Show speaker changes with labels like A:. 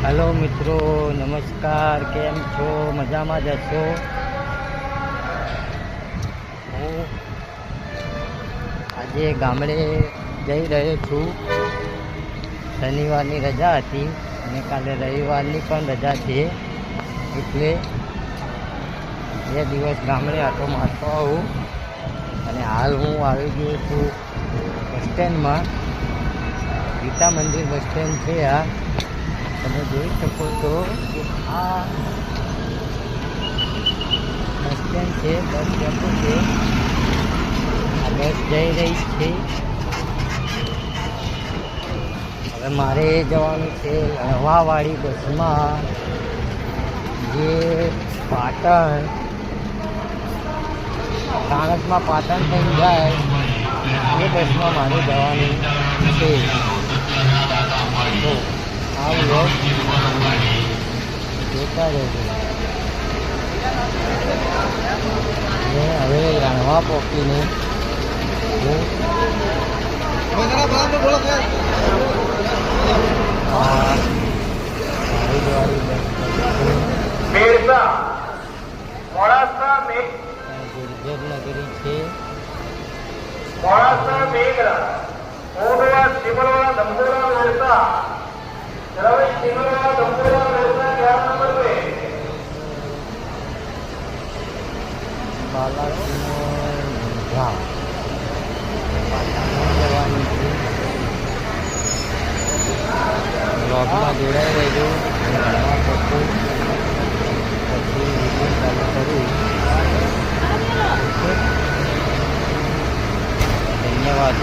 A: Hello मित्रों, नमस्कार। केम छो? मजामा ज छो? हूँ આજે ગામડે જઈ રહ્યો છું। શનિવારની રજા હતી અને કાલે રવિવારની પણ રજા છે, એટલે 2 દિવસ ગામડે આટો મારતો આવું। અને હાલ હું આવી ગયો છું બસ સ્ટેન્ડમાં। ગીતા મંદિર બસ સ્ટેન્ડ છે આ। તમે જોઈ શકો છો કે આ બસ સ્ટેન્ડ છે, બસ ડેપો છે। આ બસ જઈ રહી છે। હવે મારે જવાનું છે લણવાવાળી બસમાં, જે પાટણ સાણસમાં પાટણ થઈને જાય એ બસમાં મારે જવાનું છે। તો આ વ્લોગ જોતા રહેજો। હવે રાણવા પહોંચીને હું ગુર્જર નગરી છે। બ્લોગમાં જોડાઈ રહેજો। ઘરમાં પછી વિડીયો ચાલુ કરું। ધન્યવાદ।